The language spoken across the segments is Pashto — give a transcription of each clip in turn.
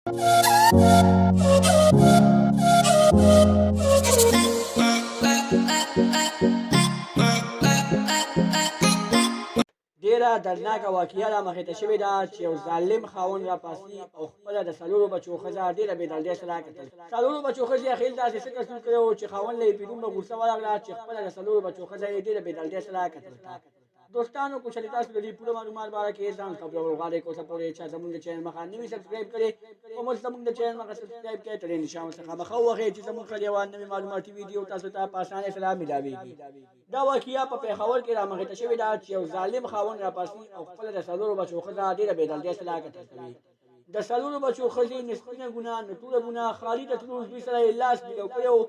ډیره دردناکه واقعه رامخې ته شوې ده چې یو ظالم خاوند راپاڅي او خپله د څلورو بچو ښځه ډېره بېدردۍ سره کتل. څلورو بچو ښځې اخر داسې څه تصمیم کړی و چې خاوند له یې په دومره غوسه ورغله چې خپله د څلورو بچو ښځه یې ډېره بېدردۍ سره کتل ته. دوستانو که چېرې تاسو د دې پوره معلومات باره کې ځان خبرول غواړئ که اوسه پورې چا زموږ د چینل مخه نه وي سبسکرایب کړې او موږ زموږ د چینل مخه سبسکرایب کړئ تر دې نشان څخه مخه ووهئ چې زموږ ښه یوه نوې معلوماتي ویډیو تاسو ته په اسانۍ سره میلاویږي. دا واقعه په پېښور کې رامخې ته شوې ده چې یو ظالم خاوند راپاڅي او خپله د څلورو بچو ښځه ډېره بېدردۍ سره قتل کوي. د څلورو بچو ښځې نسبینه ګناه نه ټوله ګناه خالي د تلو زوی سره یې لاس میلاو کړی و،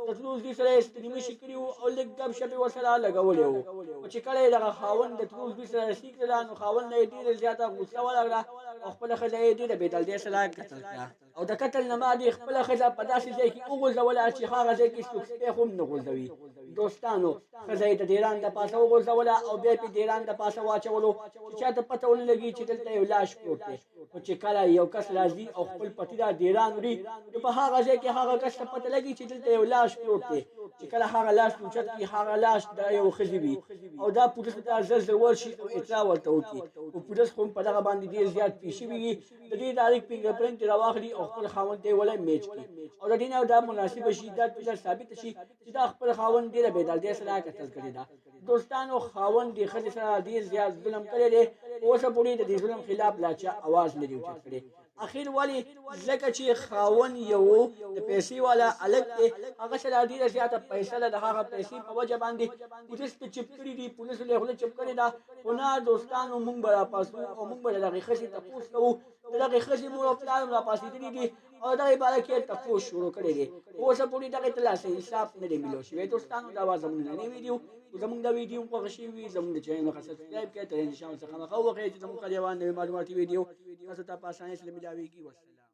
د تلو زوی سره یې سترګې مشي کړي وو او لږ ګپ شپ یې ورسره لګولی وو. خو چې کله یې دغه خاوند د تلو زوی سره رسي کړله نو خاوند نه یې ډېره زیاته غوسه ورغله او خپله ښځه یې ډېره بېدردۍ سره قتل کړه او د قتل نه بعد یې خپله ښځه په داسې ځای کې وغورځوله چې هغه ځای کې څوک سپی هم نه غورځوي. دوستانو ښځه یې د ډیران د پاسه وغورځوله او بیا یې په ډیران د پاسه واچولو چې چاته پته ونه لګي چې دلته یو لاش پروت دی. خو چې کله یو کس راځي او خپل پټیره ډیران وړي نو په هغه ځای کې هغه کس ته پته لګي چې دلته یو لاش پروت دی. چې کله هغه لاش اوچت کړي هغه لاش د یو ښځې وي او دا پولیسو ته ژر ژر ورشي او اطلاع ورته وکړي. خو پولیس خو په دغه باندې ډېر زیات پوه شوي وي، د دې تاریخ فنګر پرنټ یې راواخلي او خپل خاوند ته یې ولی میچ کړي او د دې نه دا مناسبه شي دا ډېره ثابته شي چې دا خپل خاوند ډېره بېدردۍ سره قتل کړې ده. دوستانو خاوند دې ښځې سره ډېر زیات ظلم کړی دی، اوسه پورې د دې ظلم خلاف لا چا اواز نه دی اوچت کړی. اخر ولې؟ ځکه چې خاوند یو د پیسې والا هلک دی، هغه سره ډېره زیاته پیسه ده، د هغه پیسې په وجه باندې پولیس ته چپ کړي دي، پولیسو له یې خوله چپ کړې ده. خو نه دوستانو موږ به راپاڅو او موږ به د دغې ښځې تپوس کوو، د دغې ښځې مور او پلار هم راپاڅېدلي دي او دغې باره کې یې تپوس شروع کړی دی. اوسه پورې دغې ته لا صحیح انصاف نه دی میلاو شوی. دوستانو دا وه زموږ نننۍ ویډیو. زموږ دا ویډیو هم خوښه شوې وي زموږ د چینل مخه سبسکرایب کړئ تر دې نشان څخه مخه ووهئ چې زموږ ښه یوه نوې معلوماتي ویډیو تاسو ته په اسانۍ سره میلاویږي. والسلام.